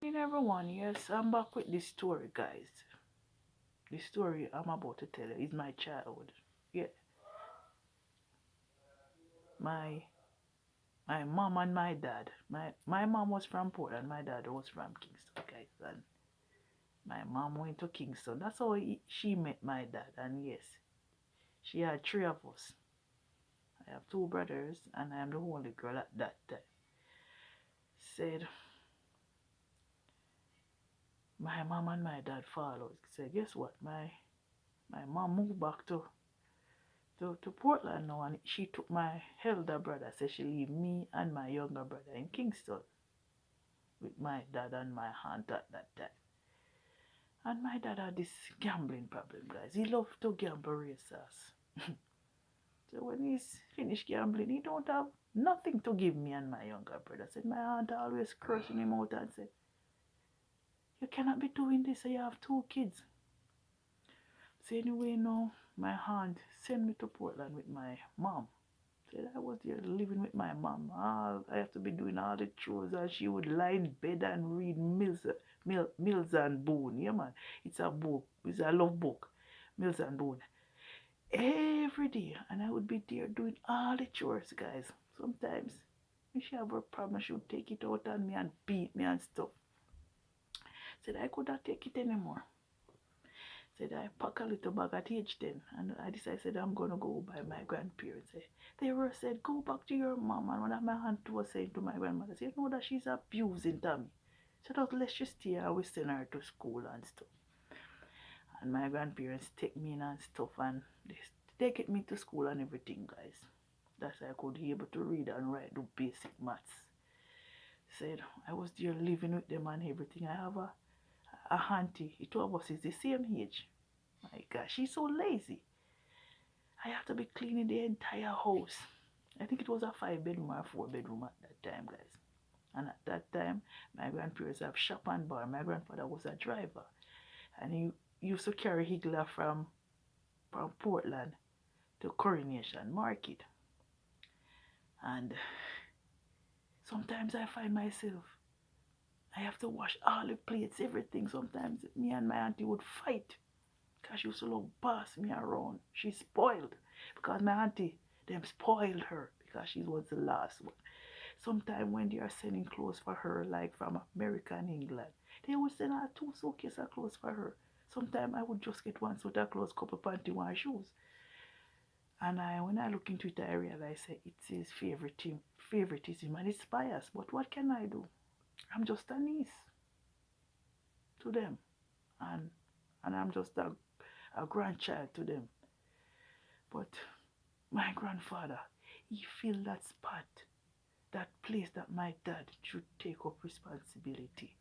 In everyone, yes, I'm back with this story, guys. The story I'm about to tell you is my childhood. Yeah, my my mom and my dad. My mom was from Portland, my dad was from Kingston, guys. And my mom went to Kingston. That's how she met my dad. And yes, she had three of us. I have two brothers, and I am the only girl at that time. Said my mom and my dad followed. Said, guess what? My mom moved back to Portland now, and she took my elder brother. Said she leave me and my younger brother in Kingston with my dad and my aunt at that time. And my dad had this gambling problem, guys. He loved to gamble races. So when he's finished gambling, he don't have nothing to give me and my younger brother. Said my aunt always cursing him out and said, you cannot be doing this, so you have two kids. So anyway, now my aunt sent me to Portland with my mom. Said I was there living with my mom. I have to be doing all the chores, and she would lie in bed and read Mills and Boone. Yeah, man. It's a book. It's a love book. Mills and Boone. Every day. And I would be there doing all the chores, guys. Sometimes, if she have a problem, she would take it out on me and beat me and stuff. Said I could not take it anymore. Said I pack a little bag at age 10, and I decided I'm gonna go by my grandparents. They were said, go back to your mom. And one of my aunt was saying to my grandmother, said, you know that she's abusing Tommy. So that let's just stay and we send her to school and stuff. And my grandparents take me in and stuff, and they get me to school and everything, guys. That's how I could be able to read and write, do basic maths. Said I was there living with them and everything. I have a auntie. The two of us is the same age. My gosh, she's so lazy. I have to be cleaning the entire house. I think it was a 5 bedroom or 4 bedroom at that time, guys. And at that time, my grandparents have shop and bar. My grandfather was a driver, and he used to carry Higgler from Portland to Coronation Market. And sometimes I find myself, I have to wash all the plates, everything. Sometimes me and my auntie would fight because she used to love boss me around. She spoiled because my auntie, them spoiled her because she was the last one. Sometimes when they are sending clothes for her, like from America and England, they would send her 2 suitcases of clothes for her. Sometimes I would just get one suit of clothes, couple panty, one shoes. And when I look into it, I realize it's his favoritism, and it's bias. But what can I do? I'm just a niece to them, and I'm just a grandchild to them. But my grandfather, he filled that spot, that place that my dad should take up responsibility.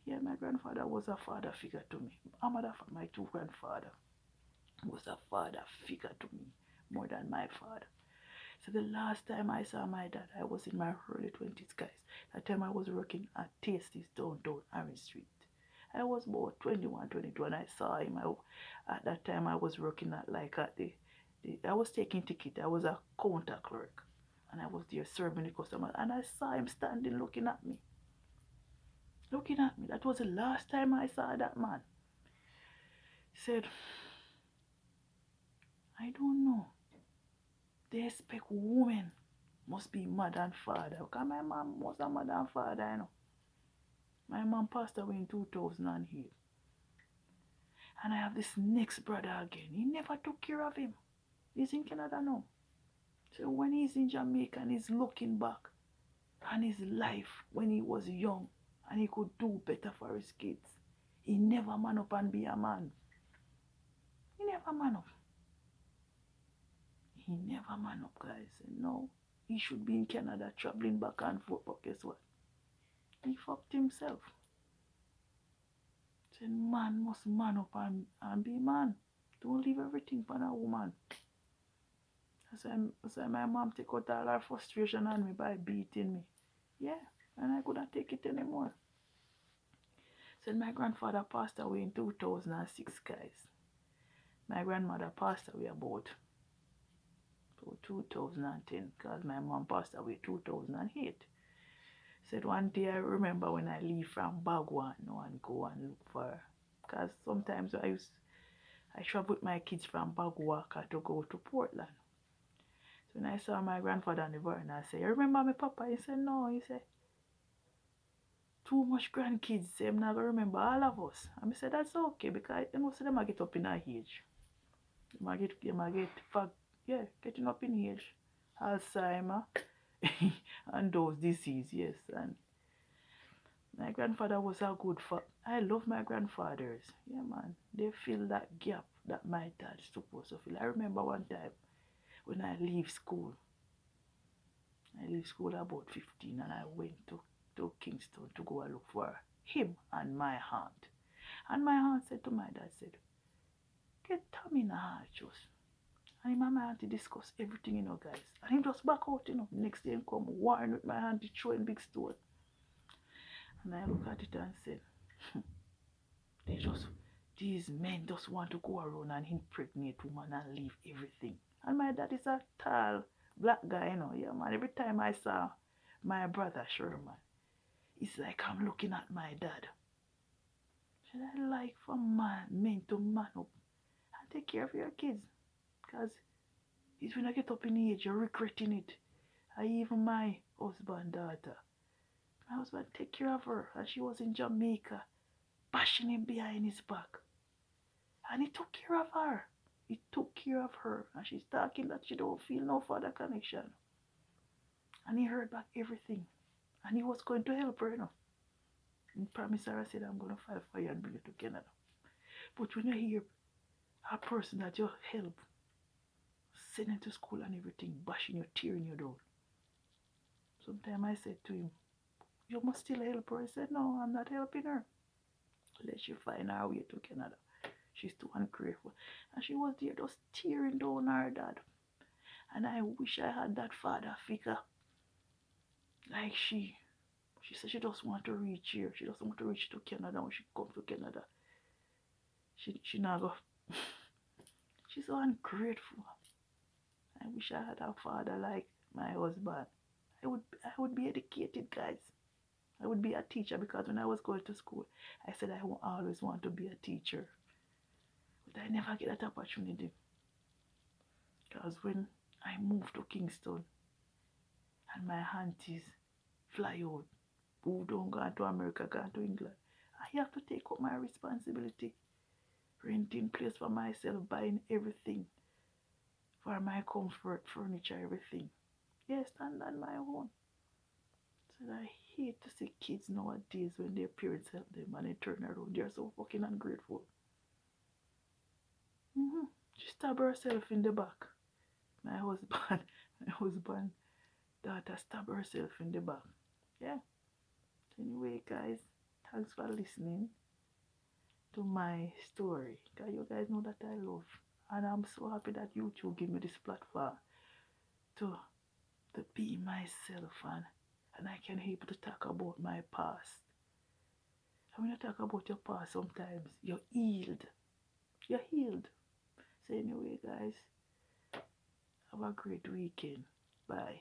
Yeah, my grandfather was a father figure to me. My two grandfather was a father figure to me more than my father. So the last time I saw my dad, I was in my early 20s, guys. That time I was working at Tasty's downtown Orange Street. I was about 21, 22 when I saw him. At that time I was working at I was taking ticket. I was a counter clerk. And I was there serving the customers. And I saw him standing looking at me. Looking at me. That was the last time I saw that man. He said, I don't know. They expect women must be mother and father. Because my mom was a mother and father, you know. My mom passed away in 2008. And I have this next brother again. He never took care of him. He's in Canada now. So when he's in Jamaica and he's looking back on his life when he was young and he could do better for his kids, he never man up and be a man. He never man up. He never man up, guys. And now he should be in Canada traveling back and forth. But guess what? He fucked himself. Said man must man up and be man. Don't leave everything for a woman. So my mom take out all her frustration on me by beating me. Yeah, and I couldn't take it anymore. Said my grandfather passed away in 2006, guys. My grandmother passed away about 2010 because my mom passed away 2008. Said one day I remember when I leave from Bagwan and go and look for her. Because sometimes I travel with my kids from Bagwaka to go to Portland. So when I saw my grandfather on the veranda, I said, you remember me, Papa? He said, no. He said, too much grandkids. Say, I'm not going to remember all of us. And I said, that's okay because you know, so them get up in our age. They might get, yeah, getting up in age. Alzheimer and those diseases, yes. And my grandfather was a good father. I love my grandfathers. Yeah, man. They fill that gap that my dad is supposed to fill. I remember one time when I leave school. I leave school about 15 and I went to Kingston to go and look for him and my aunt. And my aunt said to my dad, said, get Tommy in the house. And him and my auntie discuss everything, guys. And him just back out, Next day him come warring with my auntie throwing big stone. And I look at it and said, these men just want to go around and impregnate women and leave everything. And my dad is a tall black guy, Yeah, man. Every time I saw my brother Sherman, it's like I'm looking at my dad. Should I like for men to man up and take care of your kids? Because it's when I get up in age, you're regretting it. Even my husband daughter. My husband take care of her and she was in Jamaica, bashing him behind his back. And he took care of her. He took care of her. And she's talking that she don't feel no further connection. And he heard back everything. And he was going to help her, And promised her, I said, I'm going to file for you and bring you to Canada. But when you hear a person that you help, sending to school and everything, bashing you, tearing you down, sometimes I said to him, you must still help her. I said, no, I'm not helping her. Let she find her way to Canada. She's too ungrateful. And she was there just tearing down her dad. And I wish I had that father figure. Like she said she just want to reach here. She doesn't want to reach to Canada when she comes to Canada. She not go. She's so ungrateful. I wish I had a father like my husband. I would be educated, guys. I would be a teacher because when I was going to school, I said I always want to be a teacher. But I never get that opportunity. Because when I moved to Kingston and my aunties fly out, who don't go to America, go to England, I have to take up my responsibility. Renting place for myself, buying everything for my comfort, furniture, everything. Yes, stand on my own. So I hate to see kids nowadays when their parents help them and they turn around. They're so fucking ungrateful. She stabbed herself in the back. My husband daughter stabbed herself in the back. Yeah. Anyway, guys, thanks for listening to my story. Because you guys know that I love. And I'm so happy that YouTube gave me this platform to be myself and I can able to talk about my past. And when you talk about your past, sometimes you're healed. You're healed. So anyway, guys, have a great weekend. Bye.